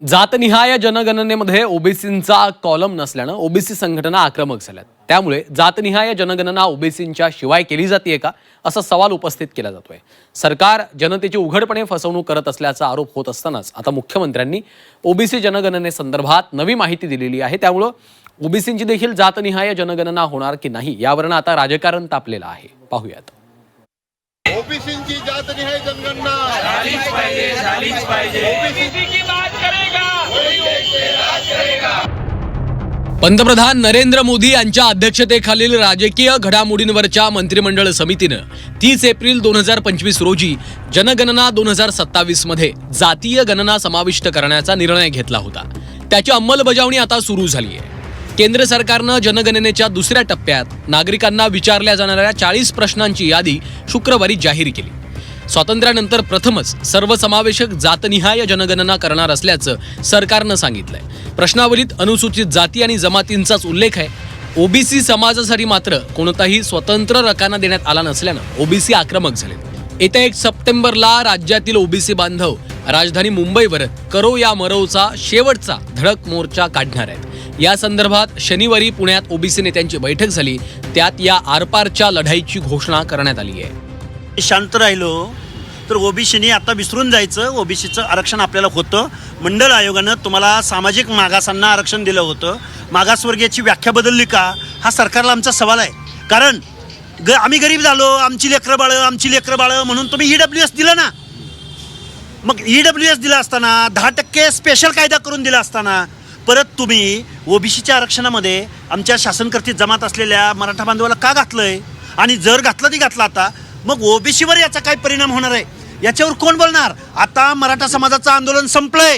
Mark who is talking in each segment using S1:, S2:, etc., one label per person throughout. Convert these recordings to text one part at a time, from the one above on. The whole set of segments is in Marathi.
S1: जातनिहाय जनगणनेमध्ये ओबीसींचा कॉलम नसल्यानं ओबीसी संघटना आक्रमक झाल्यात। त्यामुळे जातनिहाय जनगणना ओबीसींच्या शिवाय केली जाते का असा सवाल उपस्थित केला जातोय। सरकार जनतेची उघडपणे फसवणूक करत असल्याचा आरोप होत असतानाच आता मुख्यमंत्र्यांनी ओबीसी जनगणनेसंदर्भात नवी माहिती दिलेली आहे। त्यामुळे ओबीसींची देखील जातनिहाय जनगणना होणार की नाही यावरून आता राजकारण तापलेलं आहे। पाहूयात।
S2: ओबीसींची जातनिहाय जनगणना
S3: झालीच पाहिजे। ओबीसी की बात करेगा वही देश पे राज करेगा।
S1: पंतप्रधान नरेंद्र मोदी यांच्या अध्यक्षतेखालील राजकीय घडामोडींवरच्या मंत्रिमंडळ समितीनं 30 एप्रिल 2025 रोजी जनगणना 2027 मध्ये जातीय गणना समाविष्ट करण्याचा निर्णय घेतला होता। त्याची अंमलबजावणी आता सुरू झाली आहे। केंद्र सरकारनं जनगणनेच्या दुसऱ्या टप्प्यात नागरिकांना विचारल्या जाणाऱ्या 40 प्रश्नांची यादी शुक्रवारी जाहीर केली। स्वातंत्र्यानंतर प्रथमच सर्वसमावेशक जातनिहाय जनगणना करणार असल्याचं सरकारनं सांगितलंय। प्रश्नावलीत अनुसूचित जाती आणि जमातींचाच उल्लेख आहे। ओबीसी समाजासाठी मात्र कोणताही स्वतंत्र रकाना देण्यात आला नसल्यानं ओबीसी आक्रमक झाले। येत्या 1 सप्टेंबरला राज्यातील ओबीसी बांधव राजधानी मुंबईवर करो या मरोचा शेवटचा धडक मोर्चा काढणार आहेत। या संदर्भात शनिवारी पुण्यात ओबीसी नेत्यांची बैठक झाली। त्यात या आरपारच्या लढाईची घोषणा करण्यात आली आहे।
S4: शांत राहिलो तर ओबीसीनी आता विसरून जायचं। ओबीसीचं आरक्षण आपल्याला होतं। मंडल आयोगानं तुम्हाला सामाजिक मागासांना आरक्षण दिलं होतं। मागासवर्गीयाची व्याख्या बदलली का हा सरकारला आमचा सवाल आहे। कारण आम्ही गरीब झालो, आमची लेकरं बाळं म्हणून तुम्ही EWS दिलं ना। मग EWS दिला असताना 10% स्पेशल कायदा करून दिला असताना परत तुम्ही ओबीसीच्या आरक्षणामध्ये आमच्या शासनकर्ती जमात असलेल्या मराठा बांधवाला का घातलंय? आणि जर घातलं आता मग ओबीसीवर याचा काय परिणाम होणार आहे याच्यावर कोण बोलणार? आता मराठा समाजाचं आंदोलन संपलंय,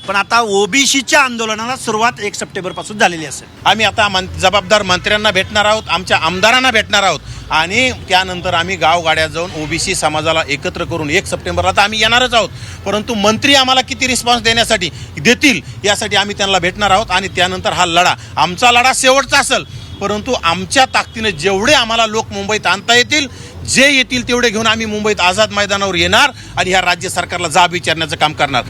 S4: पण आता ओबीसीच्या आंदोलनाला सुरुवात 1 सप्टेंबर पासून झालेली असेल।
S2: आम्ही आता जबाबदार मंत्र्यांना भेटणार आहोत, आमच्या आमदारांना भेटणार आहोत आणि त्यानंतर आम्ही गावगाड्यात जाऊन ओबीसी समाजाला एकत्र करून 1 सप्टेंबरला तर आम्ही येणारच आहोत। परंतु मंत्री आम्हाला किती रिस्पॉन्स देण्यासाठी देतील यासाठी आम्ही त्यांना भेटणार आहोत आणि त्यानंतर हा लढा आमचा लढा शेवटचा असेल। परंतु आमच्या ताकदीने जेवढे आम्हाला लोक मुंबईत आणता येतील, जे येतील तेवढे घेऊन आम्ही मुंबईत आझाद मैदानावर येणार आणि ह्या राज्य सरकारला जाब विचारण्याचं काम करणार।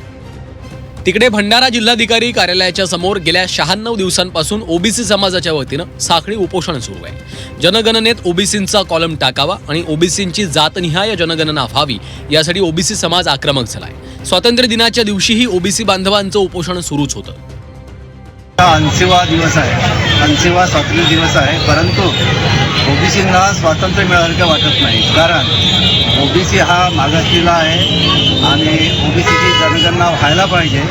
S1: तिकडे भंडारा जिल्हाधिकारी कार्यालयाच्या समोर गेल्या 96 दिवसांपासून ओबीसी समाजाच्या वतीनं साखळी उपोषण सुरू आहे। जनगणनेत ओबीसींचा कॉलम टाकावा आणि ओबीसींची जातनिहाय जनगणना व्हावी यासाठी ओबीसी समाज आक्रमक झालाय। स्वातंत्र्य दिनाच्या दिवशीही ओबीसी बांधवांचं उपोषण सुरूच होतं।
S5: 80वा दिवस आहे, 80वा स्वातंत्र्य दिवस आहे, परंतु ओबीसींना स्वातंत्र्य मिळालं वाटत नाही। कारण ओबीसी हा मागासलेला आहे आणि ओबीसीची जनगणना व्हायला पाहिजे।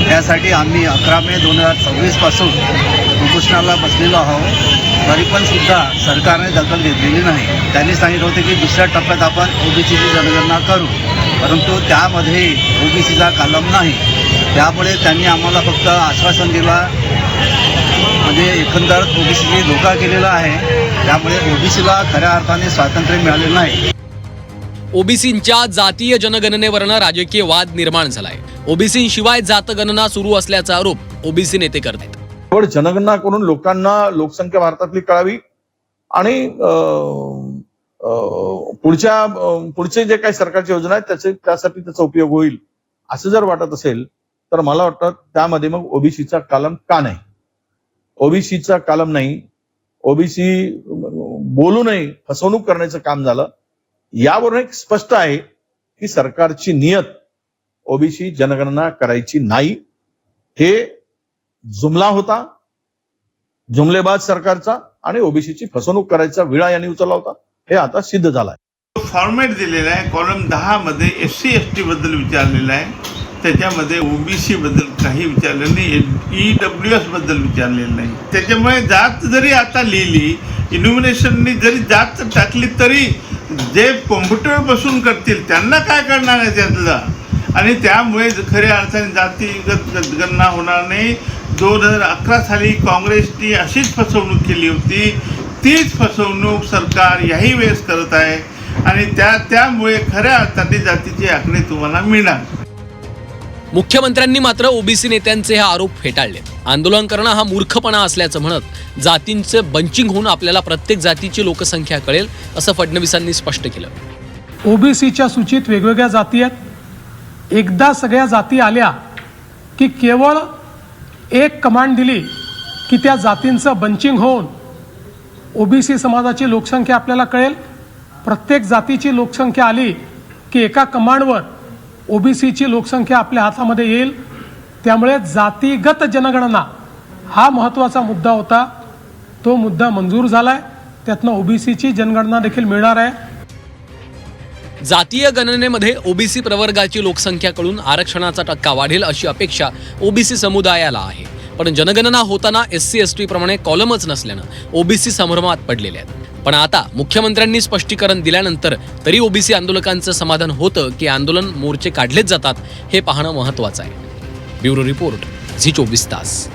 S5: त्यासाठी आम्ही 11 मे 2026 पासून उपोषणाला बसलेलो आहोत। तरी पण सुद्धा सरकारने दखल घेतलेली नाही। त्यांनी सांगितलं होतं की दुसऱ्या टप्प्यात आपण ओबीसीची जनगणना करू, परंतु त्यामध्ये ओबीसीचा कलम नाही। त्यामुळे त्यांनी आम्हाला फक्त आश्वासन दिलं, म्हणजे एकंदर ओबीसीने धोका केलेला आहे। त्यामुळे ओबीसीला खऱ्या अर्थाने स्वातंत्र्य मिळालेलं नाही।
S1: ओबीसींच्या जातीय जनगणनेवरनं राजकीय वाद निर्माण झालाय। ओबीसींशिवाय जातगणना सुरू असल्याचा आरोप ओबीसी नेते करतात।
S6: केवळ जनगणना करून लोकांना लोकसंख्या भारतातली कळावी आणि पुढचे जे काही सरकारची योजना आहेत त्यासाठी त्याचा उपयोग होईल असं जर वाटत असेल तर मला वाटतं त्यामध्ये मग ओबीसीचा कलम का नाही? ओबीसीचा कलम नाही, ओबीसी बोलू नये, फसवणूक करण्याचं काम झालं। यावरून एक स्पष्ट आहे की सरकारची नियत ओबीसी जनगणना करायची नाही। हे जुमला होता, जुमलेबाज सरकारचा, आणि ओबीसीची फसवणूक करायचा विळा यांनी उचलला होता। हे आता सिद्ध झालंय।
S7: फॉर्मॅट दिलेला आहे। कॉलम 10 मध्ये SC ST बद्दल विचारलेलं आहे, त्याच्यामध्ये ओबीसी बद्दल काही विचारलेलं नाही, EWS बद्दल विचारलेलं नाही। त्याच्यामुळे जात जरी आता लिहिली, इन्युमिनेशननी जरी जात टाकली तरी जे कॉम्प्युटर बसून करतील त्यांना काय करणार आहे त्यातलं? आणि त्यामुळे खऱ्या अर्थाने जातीगत गणना होणार नाही। 2011 साली काँग्रेसने अशीच फसवणूक केली होती, तीच फसवणूक सरकार याही वेळेस करत आहे आणि त्यामुळे खऱ्या अर्थाने जातीची आकडे तुम्हाला मिळणार।
S1: मुख्यमंत्र्यांनी मात्र ओबीसी नेत्यांचे हे आरोप फेटाळले। आंदोलन करणं हा मूर्खपणा असल्याचं म्हणत जातींचे बंचिंग होऊन आपल्याला प्रत्येक जातीची लोकसंख्या कळेल असं फडणवीसांनी स्पष्ट केलं।
S8: ओबीसीच्या सूचीत वेगवेगळ्या जाती आहेत। एकदा सगळ्या जाती आल्या की केवळ एक कमांड दिली की त्या जातींचं बंचिंग होऊन ओबीसी समाजाची लोकसंख्या आपल्याला कळेल. प्रत्येक जातीची लोकसंख्या आली की एका कमांडवर ओबीसीची लोकसंख्या आपल्या हातामध्ये येईल. त्यामुळे जातीगत जनगणना हा महत्त्वाचा मुद्दा होता. तो मुद्दा मंजूर झालाय. त्यातनं ओबीसीची जनगणना देखील मिळणार आहे.
S1: जातीय गणनेमध्ये ओबीसी प्रवर्गाची लोकसंख्या कळून आरक्षणाचा टक्का वाढेल अशी अपेक्षा ओबीसी समुदायाला आहे. पण जनगणना होताना SC ST प्रमाणे कॉलमच नसल्यानं ओबीसी संभ्रमात पडलेले आहेत. पण आता मुख्यमंत्र्यांनी स्पष्टीकरण दिल्यानंतर तरी ओबीसी आंदोलकांचं समाधान होतं की आंदोलन मोर्चे काढलेच जातात हे पाहणं महत्त्वाचं आहे. ब्युरो रिपोर्ट झी 24 तास.